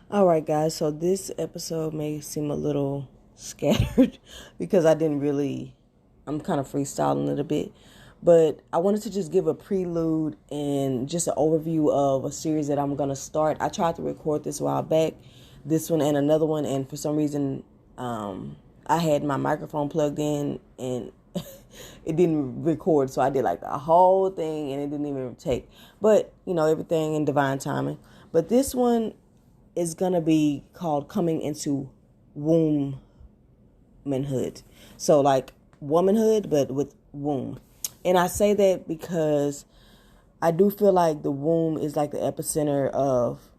All right, guys. So this episode may seem a little scattered because I'm kind of freestyling it a bit. But I wanted to just give a prelude and just an overview of a series that I'm going to start. I tried to record this a while back, this one and another one. And for some reason, I had my microphone plugged in and it didn't record. So I did like the whole thing and it didn't even take. But, everything in divine timing. But this one is going to be called Coming into WOMBmanhood. So like womanhood, but with womb. And I say that because I do feel like the womb is like the epicenter of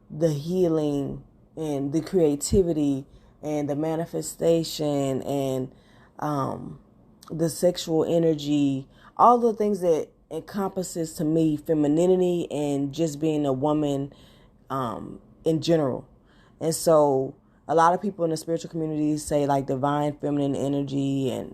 the healing and the creativity and the manifestation and the sexual energy, all the things that encompasses to me femininity and just being a woman in general. And so a lot of people in the spiritual community say like divine feminine energy, and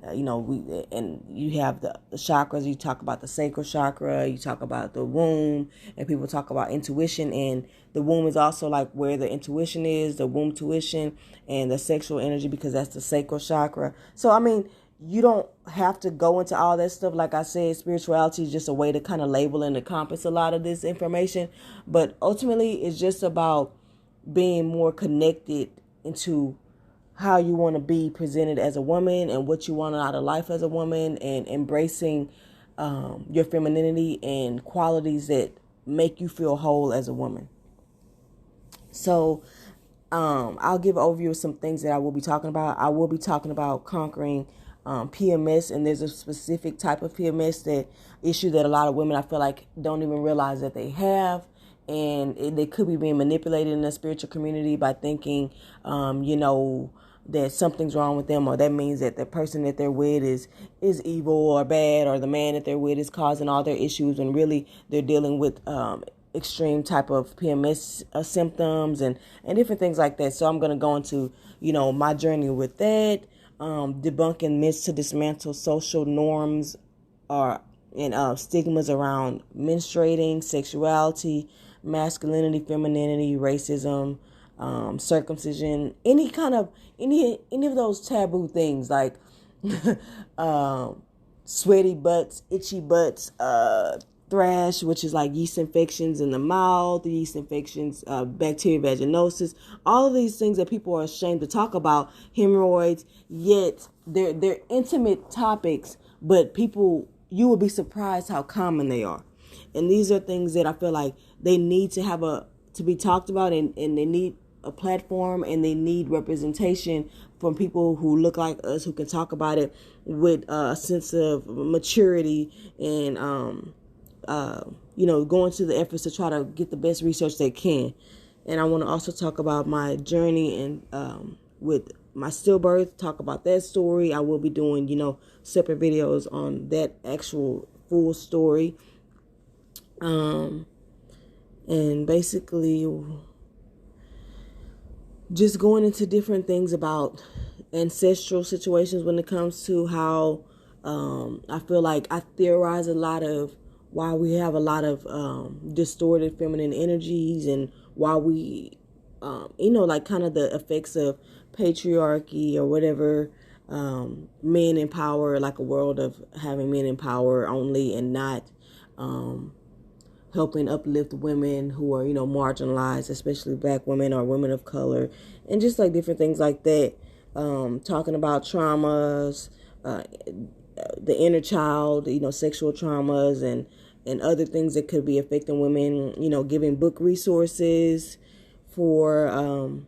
you have the chakras. You talk about the sacral chakra, you talk about the womb, and people talk about intuition, and the womb is also like where the intuition is, the womb tuition, and the sexual energy, because that's the sacral chakra. So I mean, you don't have to go into all that stuff. Like I said, spirituality is just a way to kind of label and encompass a lot of this information, but ultimately it's just about being more connected into how you want to be presented as a woman and what you want out of life as a woman, and embracing your femininity and qualities that make you feel whole as a woman. So I'll give an overview of some things that I will be talking about. I will be talking about conquering PMS, and there's a specific type of PMS issue that a lot of women I feel like don't even realize that they have. And they could be being manipulated in the spiritual community by thinking, that something's wrong with them, or that means that the person that they're with is evil or bad, or the man that they're with is causing all their issues, when really they're dealing with extreme type of PMS symptoms and different things like that. So I'm going to go into, my journey with that, debunking myths to dismantle social norms and stigmas around menstruating, sexuality, masculinity, femininity, racism, circumcision, any of those taboo things like sweaty butts, itchy butts, thrash, which is like yeast infections in the mouth, yeast infections, bacteria vaginosis, all of these things that people are ashamed to talk about, hemorrhoids, yet they're intimate topics, but you will be surprised how common they are. And these are things that I feel like they need to be talked about, and they need a platform, and they need representation from people who look like us, who can talk about it with a sense of maturity and, going to the efforts to try to get the best research they can. And I want to also talk about my journey and with my stillbirth, talk about that story. I will be doing, separate videos on that actual full story. And basically just going into different things about ancestral situations when it comes to how I feel like I theorize a lot of why we have a lot of distorted feminine energies, and why we, like kind of the effects of patriarchy or whatever, men in power, like a world of having men in power only, and not helping uplift women who are, marginalized, especially black women or women of color, and just like different things like that. Talking about traumas, the inner child, sexual traumas, and other things that could be affecting women, giving book resources for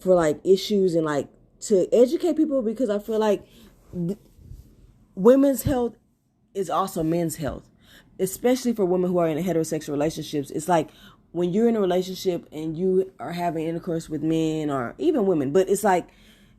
like issues, and like to educate people, because I feel like women's health is also men's health, especially for women who are in heterosexual relationships. It's like when you're in a relationship and you are having intercourse with men or even women, but it's like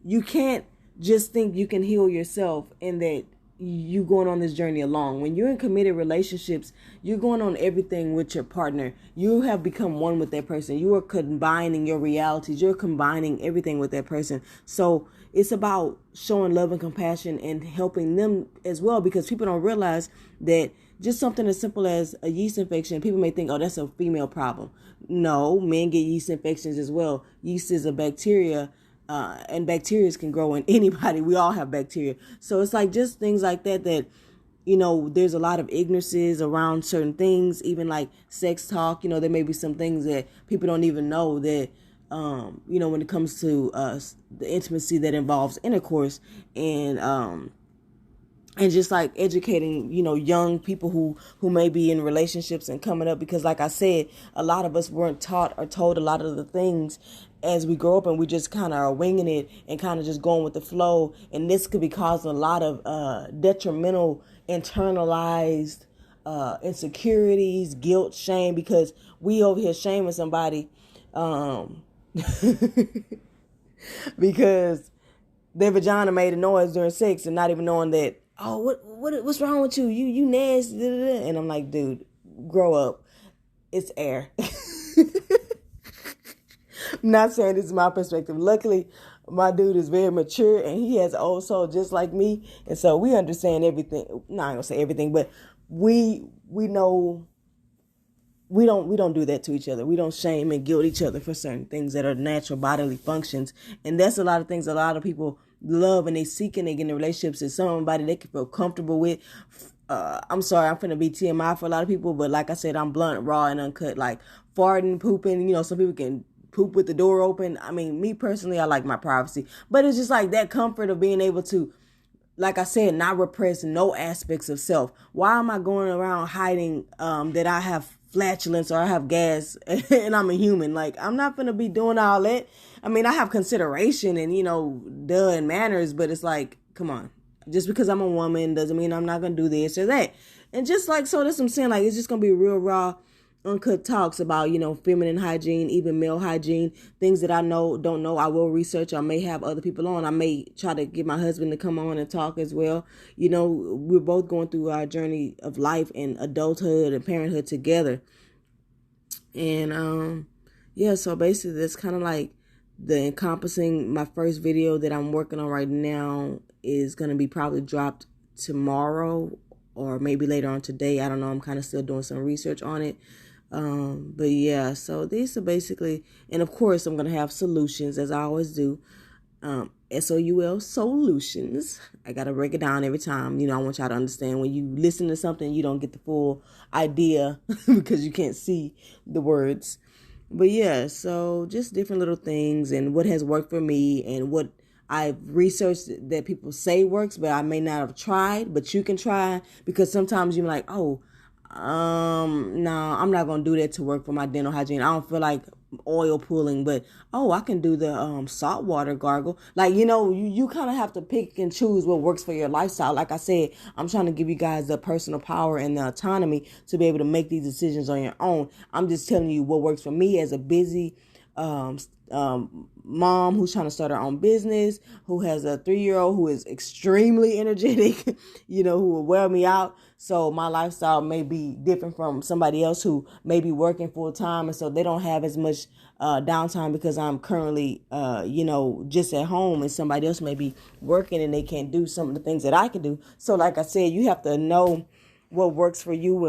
you can't just think you can heal yourself and that you going on this journey alone. When you're in committed relationships, you're going on everything with your partner. You have become one with that person. You are combining your realities. You're combining everything with that person. So it's about showing love and compassion and helping them as well, because people don't realize that just something as simple as a yeast infection. People may think, oh, that's a female problem. No, men get yeast infections as well. Yeast is a bacteria, and bacteria can grow in anybody. We all have bacteria. So it's like just things like that, there's a lot of ignorances around certain things, even like sex talk. There may be some things that people don't even know that, when it comes to the intimacy that involves intercourse, and just like educating, young people who may be in relationships and coming up, because like I said, a lot of us weren't taught or told a lot of the things as we grow up, and we just kind of are winging it and kind of just going with the flow. And this could be causing a lot of detrimental, internalized insecurities, guilt, shame, because we over here shaming somebody because their vagina made a noise during sex and not even knowing that, oh, what's wrong with you? You nasty. Da, da, da. And I'm like, dude, grow up. It's air. I'm not saying this is my perspective. Luckily, my dude is very mature and he has an old soul just like me. And so we understand everything. No, I ain't gonna say everything, but we know we don't do that to each other. We don't shame and guilt each other for certain things that are natural bodily functions. And that's a lot of things a lot of people love and they seek and they get in relationships is somebody they can feel comfortable with. I'm sorry, I'm finna be TMI for a lot of people, but like I said, I'm blunt, raw, and uncut. Like farting, pooping, some people can poop with the door open. I mean, me personally, I like my privacy, but it's just like that comfort of being able to, like I said, not repress no aspects of self. Why am I going around hiding that I have flatulence or I have gas and I'm a human? Like, I'm not going to be doing all that. I mean, I have consideration and, and manners, but it's like, come on. Just because I'm a woman doesn't mean I'm not going to do this or that. And just like, so that's what I'm saying. Like, it's just going to be real raw, uncut talks about, feminine hygiene, even male hygiene, things that I don't know. I will research. I may have other people on. I may try to get my husband to come on and talk as well. We're both going through our journey of life and adulthood and parenthood together. And, so basically that's kind of like the encompassing. My first video that I'm working on right now is going to be probably dropped tomorrow or maybe later on today. I don't know. I'm kind of still doing some research on it. But yeah, so these are basically, and of course I'm going to have solutions as I always do. SOUL, solutions. I got to break it down every time. I want y'all to understand when you listen to something, you don't get the full idea because you can't see the words. But yeah, so just different little things and what has worked for me and what I've researched that people say works, but I may not have tried, but you can try, because sometimes you're like, oh, no, I'm not going to do that to work for my dental hygiene. I don't feel like oil pulling, but, I can do the salt water gargle. Like, you kind of have to pick and choose what works for your lifestyle. Like I said, I'm trying to give you guys the personal power and the autonomy to be able to make these decisions on your own. I'm just telling you what works for me as a busy mom who's trying to start her own business, who has a 3-year-old who is extremely energetic, who will wear me out. So my lifestyle may be different from somebody else who may be working full time. And so they don't have as much downtime because I'm currently, just at home, and somebody else may be working and they can't do some of the things that I can do. So like I said, you have to know what works for you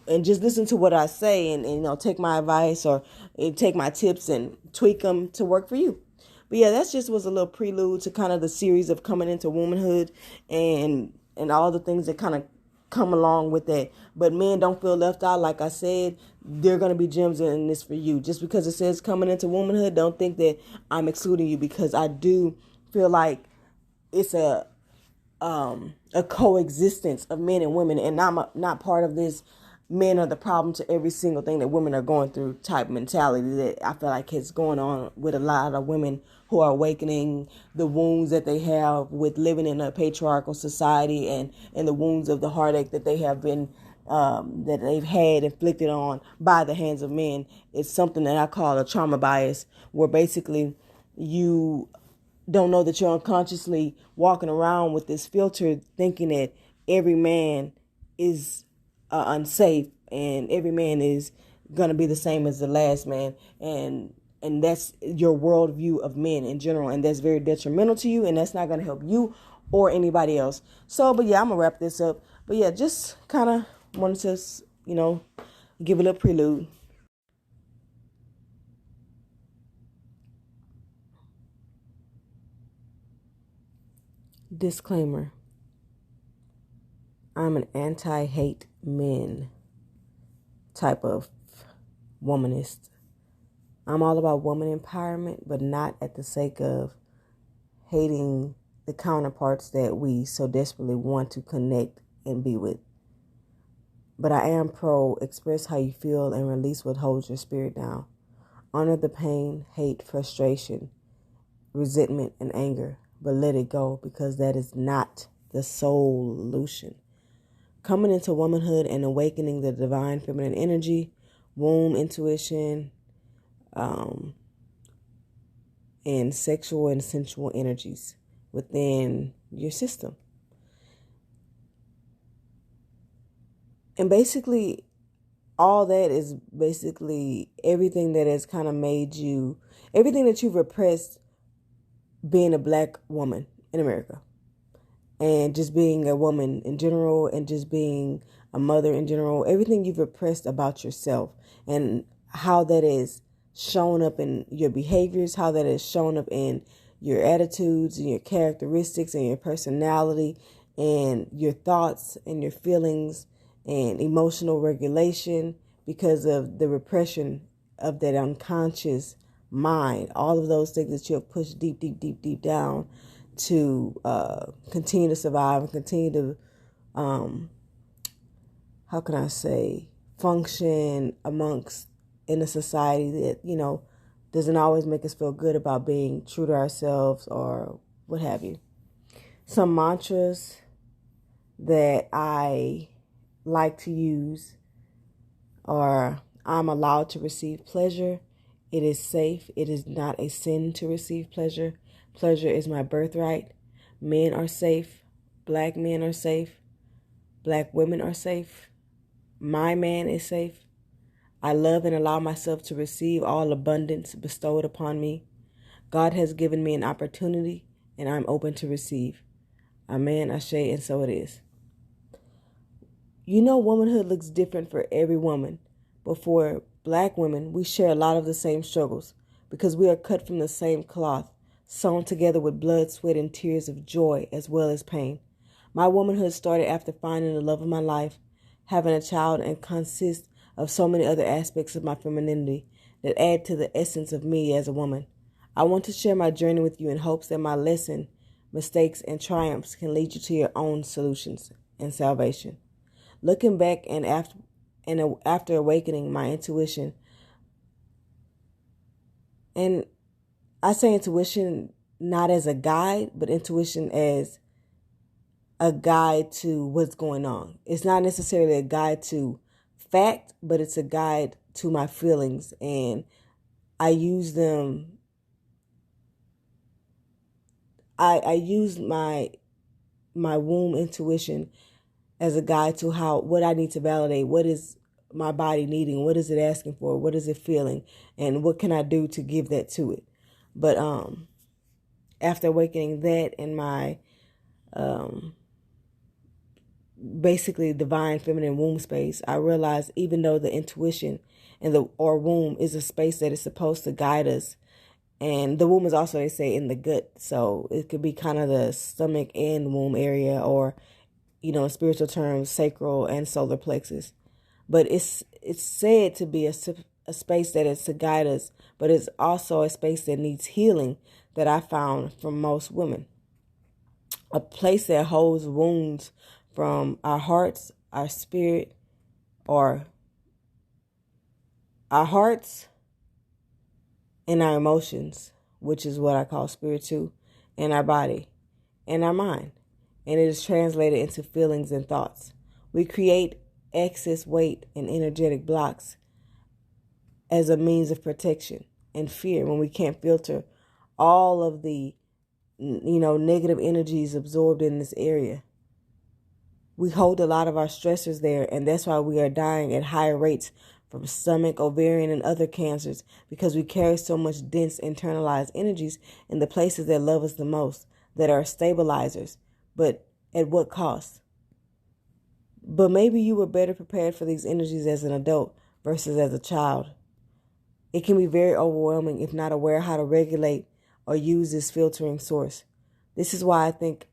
and just listen to what I say and take my advice or take my tips and tweak them to work for you. But yeah, that just was a little prelude to kind of the series of coming into womanhood and all the things that kind of come along with that. But men, don't feel left out. Like I said, there are going to be gems in this for you. Just because it says coming into womanhood, don't think that I'm excluding you, because I do feel like it's a coexistence of men and women, and I'm not part of this men are the problem to every single thing that women are going through type mentality that I feel like is going on with a lot of women who are awakening the wounds that they have with living in a patriarchal society and the wounds of the heartache that they have been that they've had inflicted on by the hands of men. It's something that I call a trauma bias, where basically you don't know that you're unconsciously walking around with this filter thinking that every man is unsafe and every man is going to be the same as the last man. And that's your worldview of men in general. And that's very detrimental to you. And that's not going to help you or anybody else. So, but yeah, I'm going to wrap this up. But yeah, just kind of wanted to, give a little prelude. Disclaimer. I'm an anti-hate men type of womanist. I'm all about woman empowerment, but not at the sake of hating the counterparts that we so desperately want to connect and be with. But I am pro express how you feel and release what holds your spirit down. Honor the pain, hate, frustration, resentment, and anger, but let it go because that is not the solution. Coming into womanhood and awakening the divine feminine energy, womb intuition, and sexual and sensual energies within your system. And basically, all that is basically everything that has kind of made you, everything that you've repressed being a black woman in America. And just being a woman in general, and just being a mother in general, everything you've repressed about yourself, and how that is shown up in your behaviors, how that is shown up in your attitudes and your characteristics and your personality and your thoughts and your feelings and emotional regulation, because of the repression of that unconscious mind. All of those things that you have pushed deep, deep, deep, deep down to continue to survive and continue to, function amongst in a society that, doesn't always make us feel good about being true to ourselves or what have you. Some mantras that I like to use are: I'm allowed to receive pleasure. It is safe. It is not a sin to receive pleasure. Pleasure is my birthright. Men are safe. Black men are safe. Black women are safe. My man is safe. I love and allow myself to receive all abundance bestowed upon me. God has given me an opportunity, and I'm open to receive. Amen, ashe, and so it is. Womanhood looks different for every woman, but for black women, we share a lot of the same struggles because we are cut from the same cloth, sewn together with blood, sweat, and tears of joy as well as pain. My womanhood started after finding the love of my life, having a child, and consists of so many other aspects of my femininity that add to the essence of me as a woman. I want to share my journey with you in hopes that my lesson, mistakes, and triumphs can lead you to your own solutions and salvation. Looking back and after awakening my intuition, and I say intuition not as a guide, but intuition as a guide to what's going on. It's not necessarily a guide to fact, but it's a guide to my feelings, and I use them. I use my womb intuition as a guide to what I need to validate. What is my body needing? What is it asking for? What is it feeling? And what can I do to give that to it? But after awakening that in my basically divine feminine womb space, I realized even though the intuition and or womb is a space that is supposed to guide us, and the womb is also, they say, in the gut, so it could be kind of the stomach and womb area, or in spiritual terms, sacral and solar plexus. But it's said to be a space that is to guide us, but it's also a space that needs healing, that I found from most women. A place that holds wounds from our hearts, our spirit, or our hearts and our emotions, which is what I call spirit too, and our body and our mind. And it is translated into feelings and thoughts. We create excess weight and energetic blocks as a means of protection and fear when we can't filter all of the negative energies absorbed in this area. We hold a lot of our stressors there, and that's why we are dying at higher rates from stomach, ovarian, and other cancers, because we carry so much dense internalized energies in the places that love us the most, that are stabilizers. But at what cost? But maybe you were better prepared for these energies as an adult versus as a child. It can be very overwhelming if not aware how to regulate or use this filtering source. This is why I think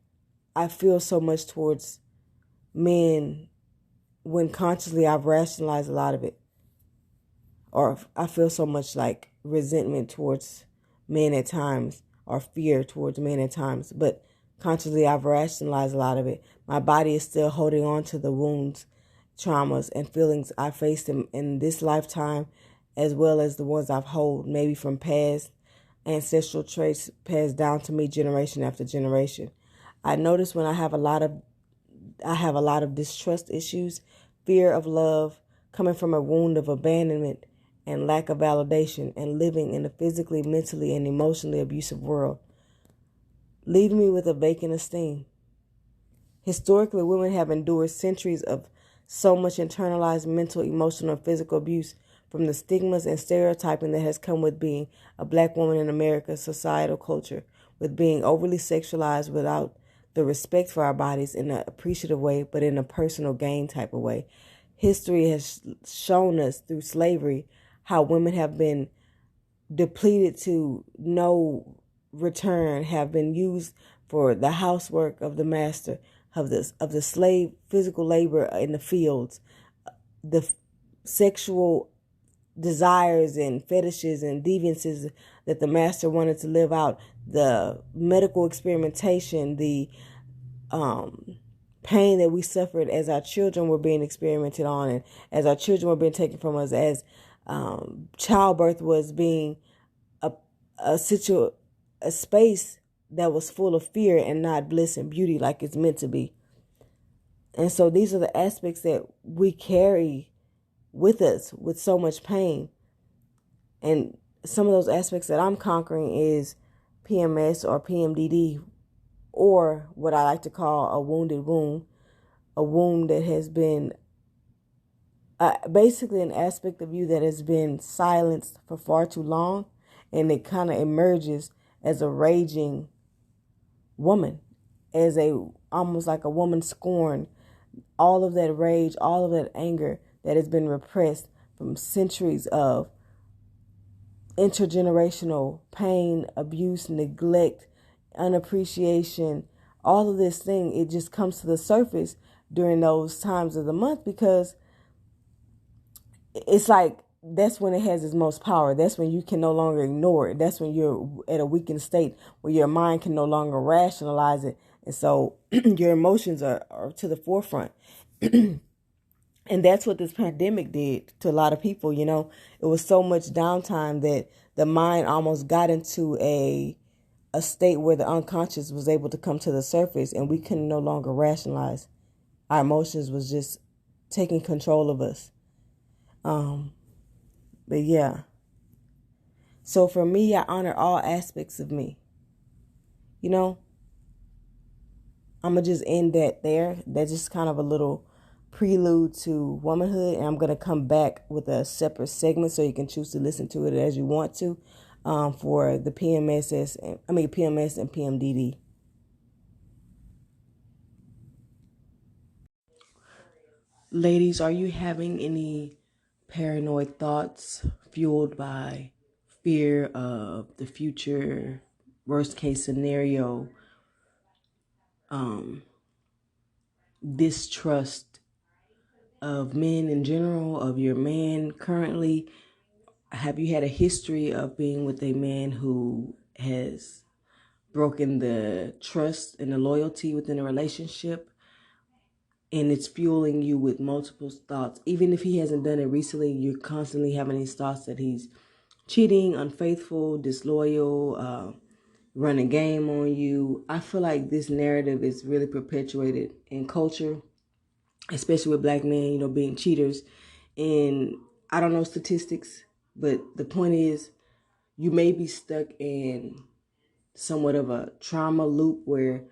I feel so much towards men when consciously I've rationalized a lot of it. Or I feel so much like resentment towards men at times or fear towards men at times. But consciously I've rationalized a lot of it. My body is still holding on to the wounds, traumas, and feelings I faced in this lifetime, as well as the ones I've held maybe from past ancestral traits passed down to me generation after generation. I notice when I have a lot of distrust issues, fear of love, coming from a wound of abandonment and lack of validation, and living in a physically, mentally, and emotionally abusive world, leaving me with a vacant esteem. Historically, women have endured centuries of so much internalized mental, emotional, and physical abuse from the stigmas and stereotyping that has come with being a black woman in America's societal culture, with being overly sexualized without the respect for our bodies in an appreciative way, but in a personal gain type of way. History has shown us through slavery how women have been depleted to no return, have been used for the housework of the master, of the slave physical labor in the fields, the sexual desires and fetishes and deviances that the master wanted to live out, the medical experimentation, the pain that we suffered as our children were being experimented on, and as our children were being taken from us, as childbirth was being a space that was full of fear and not bliss and beauty like it's meant to be. And so these are the aspects that we carry with us with so much pain. And some of those aspects that I'm conquering is PMS or PMDD, or what I like to call a wounded womb, a womb that has been basically an aspect of you that has been silenced for far too long, and it kind of emerges as a raging woman, as almost like a woman scorned. All of that rage, all of that anger that has been repressed from centuries of intergenerational pain, abuse, neglect, unappreciation, all of this thing, it just comes to the surface during those times of the month, because it's like that's when it has its most power. That's when you can no longer ignore it. That's when you're at a weakened state where your mind can no longer rationalize it. And so your emotions are to the forefront. And that's what this pandemic did to a lot of people. You know, it was so much downtime that the mind almost got into a state where the unconscious was able to come to the surface, and we couldn't no longer rationalize. Our emotions was just taking control of us. But yeah. So for me, I honor all aspects of me. You know, I'm going to just end that there. That's just kind of a little prelude to womanhood. And I'm going to come back with a separate segment so you can choose to listen to it as you want to, for the PMS and PMDD. Ladies, are you having any paranoid thoughts fueled by fear of the future, worst case scenario, distrust of men in general, of your man currently? Have you had a history of being with a man who has broken the trust and the loyalty within a relationship, and it's fueling you with multiple thoughts? Even if he hasn't done it recently, you're constantly having these thoughts that he's cheating, unfaithful, disloyal, running game on you. I feel like this narrative is really perpetuated in culture, especially with black men, you know, being cheaters. And I don't know statistics, but the point is, you may be stuck in somewhat of a trauma loop where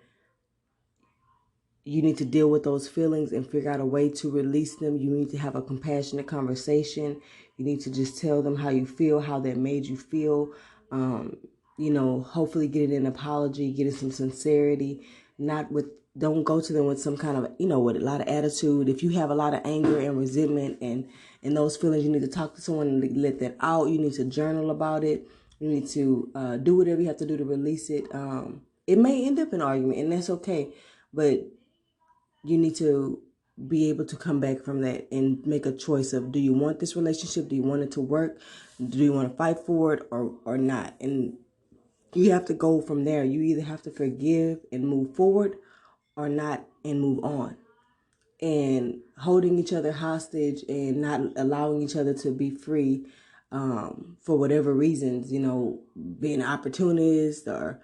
you need to deal with those feelings and figure out a way to release them. You need to have a compassionate conversation. You need to just tell them how you feel, how that made you feel. You know, hopefully get it an apology, get it some sincerity, not with don't go to them with some kind of, with a lot of attitude. If you have a lot of anger and resentment and those feelings, you need to talk to someone and let that out. You need to journal about it. You need to do whatever you have to do to release it. It may end up in an argument, and that's okay. But you need to be able to come back from that and make a choice of, do you want this relationship? Do you want it to work? Do you want to fight for it or not? And you have to go from there. You either have to forgive and move forward or not and move on. And holding each other hostage and not allowing each other to be free for whatever reasons, being an opportunist or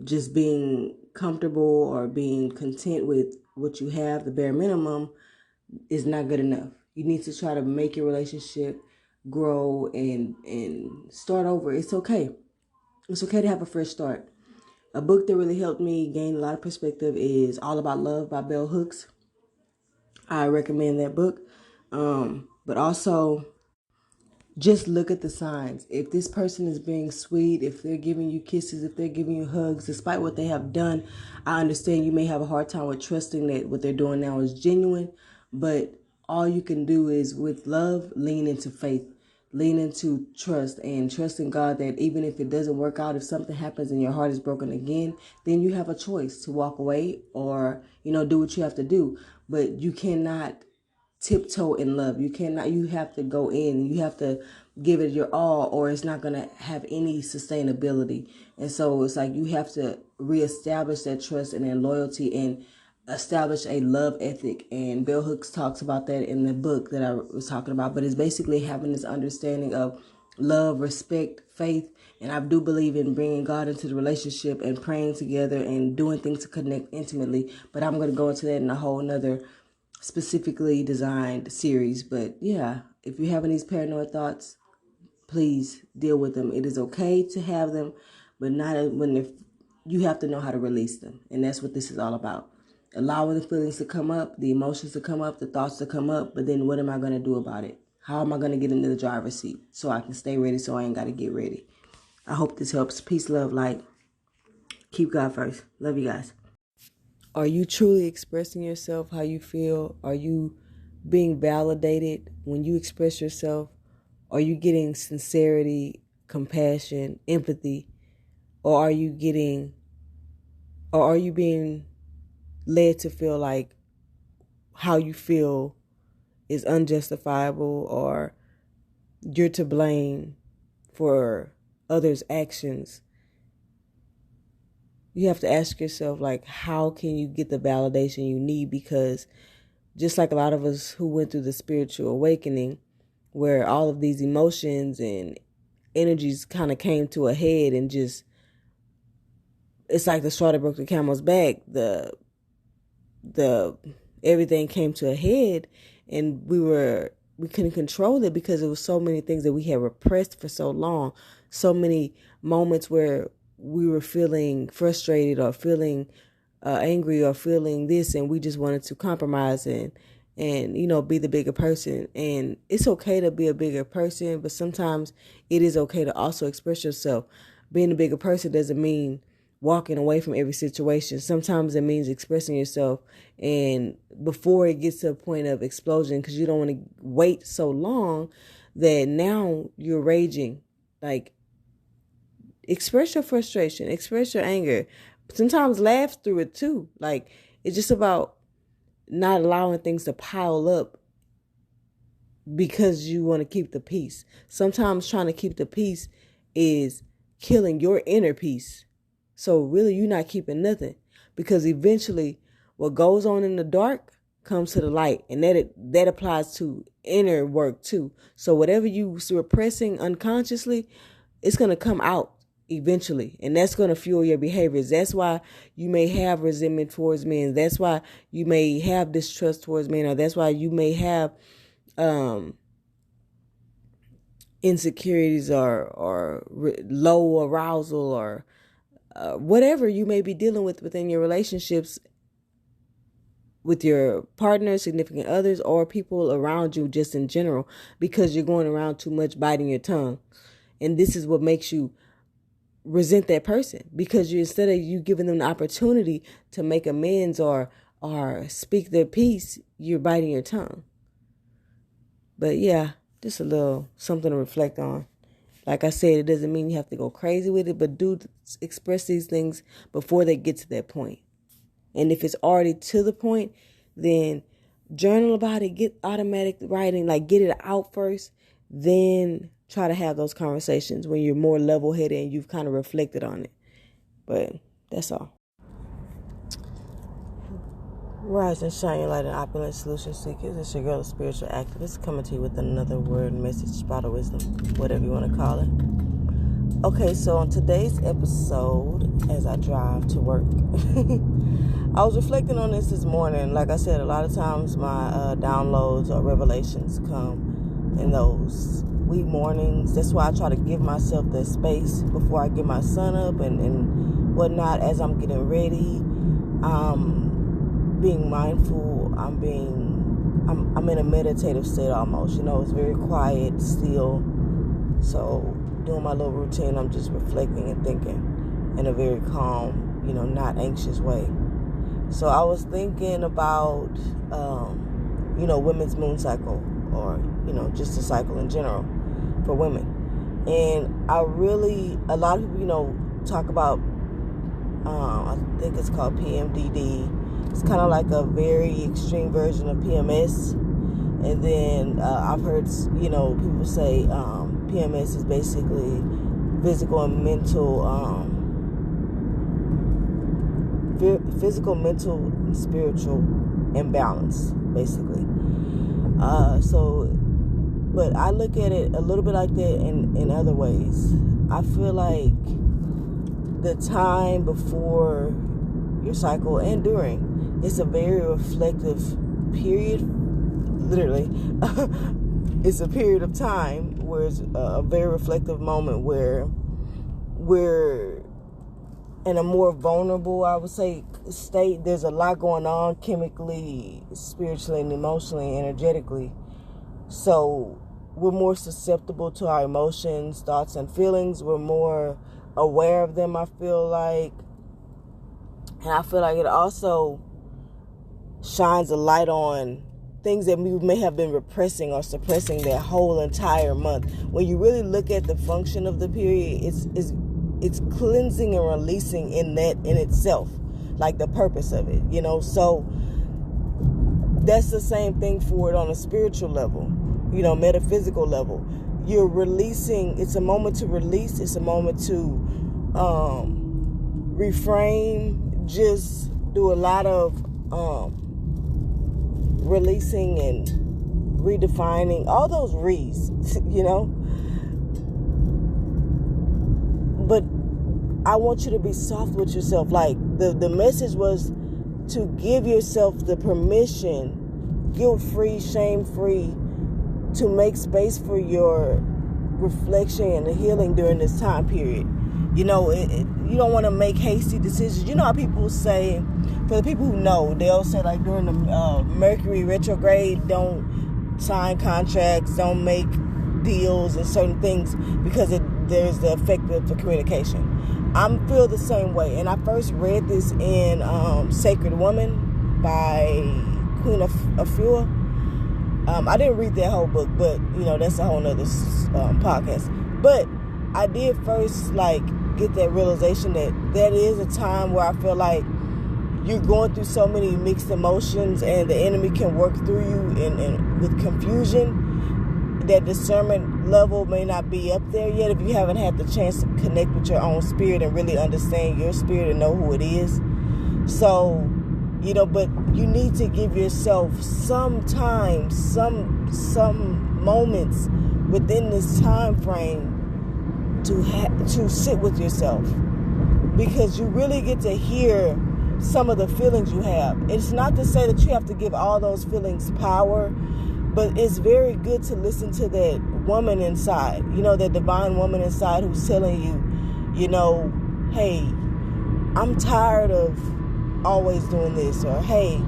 just being comfortable or being content with what you have, the bare minimum, is not good enough. You need to try to make your relationship grow and start over. It's okay. It's okay to have a fresh start. A book that really helped me gain a lot of perspective is All About Love by Bell Hooks. I recommend that book. But also, just look at the signs. If this person is being sweet, if they're giving you kisses, if they're giving you hugs, despite what they have done, I understand you may have a hard time with trusting that what they're doing now is genuine. But all you can do is, with love, lean into faith. Lean into trust and trust in God that even if it doesn't work out, if something happens and your heart is broken again, then you have a choice to walk away or, do what you have to do. But you cannot tiptoe in love. You have to go in. You have to give it your all, or it's not going to have any sustainability. And so it's like you have to reestablish that trust and that loyalty and establish a love ethic. And Bell Hooks talks about that in the book that I was talking about. But it's basically having this understanding of love, respect, faith. And I do believe in bringing God into the relationship and praying together and doing things to connect intimately. But I'm going to go into that in a whole nother specifically designed series. But yeah, if you're having these paranoid thoughts, please deal with them. It is okay to have them, but not when you have to know how to release them. And that's what this is all about. Allowing the feelings to come up, the emotions to come up, the thoughts to come up, but then what am I going to do about it? How am I going to get into the driver's seat so I can stay ready so I ain't got to get ready? I hope this helps. Peace, love, light. Keep God first. Love you guys. Are you truly expressing yourself how you feel? Are you being validated when you express yourself? Are you getting sincerity, compassion, empathy? Or are you being led to feel like how you feel is unjustifiable or you're to blame for others' actions? You have to ask yourself, like, how can you get the validation you need? Because just like a lot of us who went through the spiritual awakening, where all of these emotions and energies kind of came to a head and just, it's like the straw that broke the camel's back. The everything came to a head and we couldn't control it because there was so many things that we had repressed for so long. So many moments where we were feeling frustrated or feeling angry or feeling this, and we just wanted to compromise and be the bigger person. And it's okay to be a bigger person, but sometimes it is okay to also express yourself. Being a bigger person doesn't mean walking away from every situation. Sometimes it means expressing yourself, and before it gets to a point of explosion, because you don't want to wait so long that now you're raging. Like, express your frustration, express your anger. Sometimes laugh through it too. Like, it's just about not allowing things to pile up because you want to keep the peace. Sometimes trying to keep the peace is killing your inner peace. So really, you're not keeping nothing, because eventually what goes on in the dark comes to the light, and that applies to inner work too. So whatever you repressing unconsciously, it's going to come out eventually, and that's going to fuel your behaviors. That's why you may have resentment towards men. That's why you may have distrust towards men, or that's why you may have insecurities or low arousal or whatever you may be dealing with within your relationships with your partner, significant others, or people around you just in general, because you're going around too much biting your tongue. And this is what makes you resent that person, because instead of you giving them the opportunity to make amends or speak their piece, you're biting your tongue. But yeah, just a little something to reflect on. Like I said, it doesn't mean you have to go crazy with it, but do express these things before they get to that point. And if it's already to the point, then journal about it, get automatic writing, like get it out first, then try to have those conversations when you're more level-headed and you've kind of reflected on it. But that's all. Rise and shine your light and opulent solution seekers. It's your girl, the spiritual activist, coming to you with another word, message, spot of wisdom, whatever you want to call it. Okay, so on today's episode, as I drive to work, I was reflecting on this morning. Like I said, a lot of times my downloads or revelations come in those wee mornings. That's why I try to give myself the space before I get my son up and whatnot as I'm getting ready. Being mindful, I'm in a meditative state almost. It's very quiet, still. So doing my little routine, I'm just reflecting and thinking in a very calm, not anxious way. So I was thinking about, women's moon cycle, or, just the cycle in general for women. And a lot of people, talk about, I think it's called PMDD. It's kind of like a very extreme version of PMS. And then I've heard, people say PMS is basically physical, mental, and spiritual imbalance, basically. But I look at it a little bit like that in other ways. I feel like the time before your cycle and during, it's a very reflective period. Literally, it's a period of time where it's a very reflective moment where we're in a more vulnerable, I would say, state. There's a lot going on chemically, spiritually, and emotionally, energetically. So we're more susceptible to our emotions, thoughts, and feelings. We're more aware of them, I feel like. And I feel like it also shines a light on things that we may have been repressing or suppressing that whole entire month. When you really look at the function of the period, it's cleansing and releasing in itself, like the purpose of it, So that's the same thing for it on a spiritual level, metaphysical level. You're releasing. It's a moment to release. It's a moment to reframe. Just do a lot of releasing and redefining, all those re's, But I want you to be soft with yourself. Like the message was to give yourself the permission, guilt-free, shame-free, to make space for your reflection and the healing during this time period. You don't want to make hasty decisions. You know how people say, for the people who know, they'll say like during the Mercury retrograde, don't sign contracts, don't make deals and certain things because there's the effect of the communication. I feel the same way. And I first read this in Sacred Woman by Queen Afua. I didn't read that whole book, but, that's a whole nother podcast. But I did first, get that realization that is a time where I feel like you're going through so many mixed emotions and the enemy can work through you and with confusion. That discernment level may not be up there yet if you haven't had the chance to connect with your own spirit and really understand your spirit and know who it is. So, but you need to give yourself some time, some moments within this time frame to sit with yourself, because you really get to hear some of the feelings you have. It's not to say that you have to give all those feelings power, but it's very good to listen to that woman inside, that divine woman inside who's telling you, hey, I'm tired of always doing this, or hey,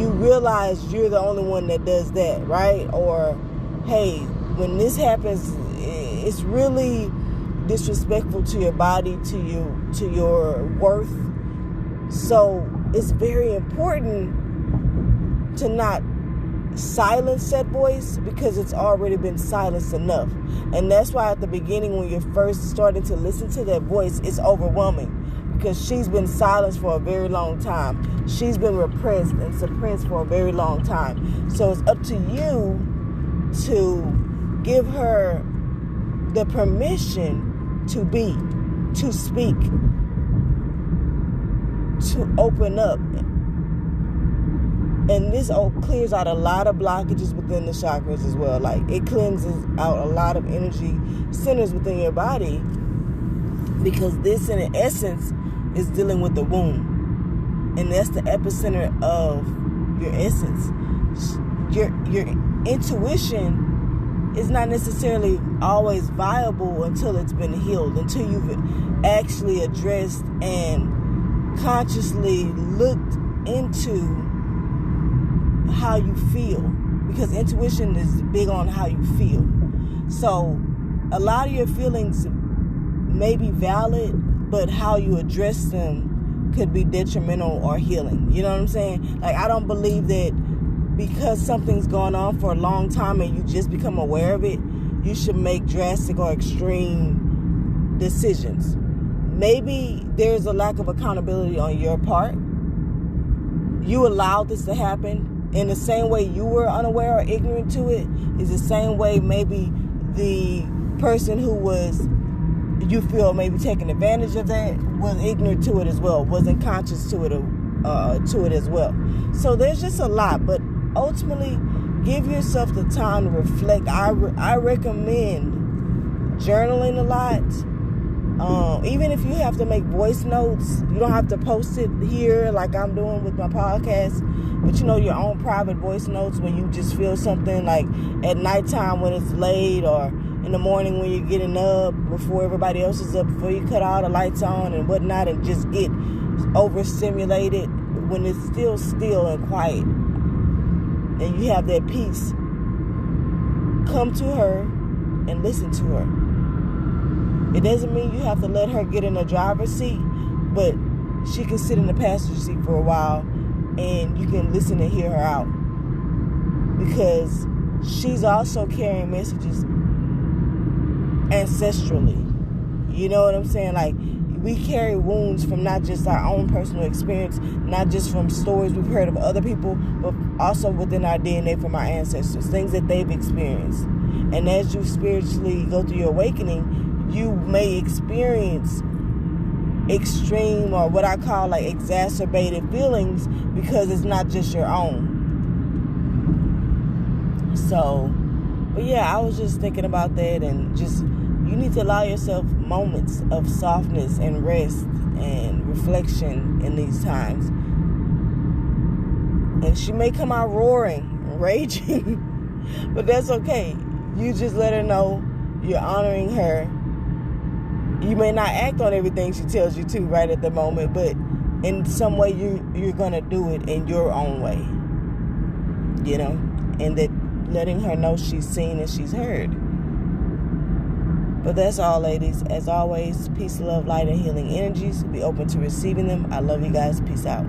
you realize you're the only one that does that, right? Or hey, when this happens, it's really disrespectful to your body, to your worth. So it's very important to not silence that voice, because it's already been silenced enough. And that's why at the beginning, when you're first starting to listen to that voice, it's overwhelming, because she's been silenced for a very long time. She's been repressed and suppressed for a very long time. So it's up to you to give her the permission to be, to speak, to open up. And this clears out a lot of blockages within the chakras as well. Like, it cleanses out a lot of energy centers within your body, because this, in essence, is dealing with the womb. And that's the epicenter of your essence. Your intuition is not necessarily always viable until it's been healed, until you've actually addressed and consciously looked into how you feel, because intuition is big on how you feel. So a lot of your feelings may be valid, but how you address them could be detrimental or healing. You know what I'm saying? Like, I don't believe that because something's gone on for a long time and you just become aware of it, you should make drastic or extreme decisions. Maybe there's a lack of accountability on your part. You allowed this to happen. In the same way you were unaware or ignorant to it, is the same way maybe the person who was, you feel, maybe taking advantage of that, was ignorant to it as well, wasn't conscious to it as well. So there's just a lot, but ultimately, give yourself the time to reflect. I recommend journaling a lot. Even if you have to make voice notes, you don't have to post it here like I'm doing with my podcast, but your own private voice notes when you just feel something, like at nighttime when it's late, or in the morning when you're getting up before everybody else is up, before you cut all the lights on and whatnot, and just get overstimulated, when it's still and quiet and you have that peace. Come to her and listen to her. It doesn't mean you have to let her get in the driver's seat, but she can sit in the passenger seat for a while and you can listen and hear her out, because she's also carrying messages ancestrally. You know what I'm saying? Like, we carry wounds from not just our own personal experience, not just from stories we've heard of other people, but also within our DNA from our ancestors, things that they've experienced. And as you spiritually go through your awakening, you may experience extreme, or what I call like exacerbated feelings, because it's not just your own. So, but yeah, I was just thinking about that, and just, you need to allow yourself moments of softness and rest and reflection in these times. And she may come out roaring, raging, but that's okay. You just let her know you're honoring her. You may not act on everything she tells you to right at the moment, but in some way you're going to do it in your own way. And that letting her know she's seen and she's heard. But that's all, ladies. As always, peace, love, light, and healing energies. Be open to receiving them. I love you guys. Peace out.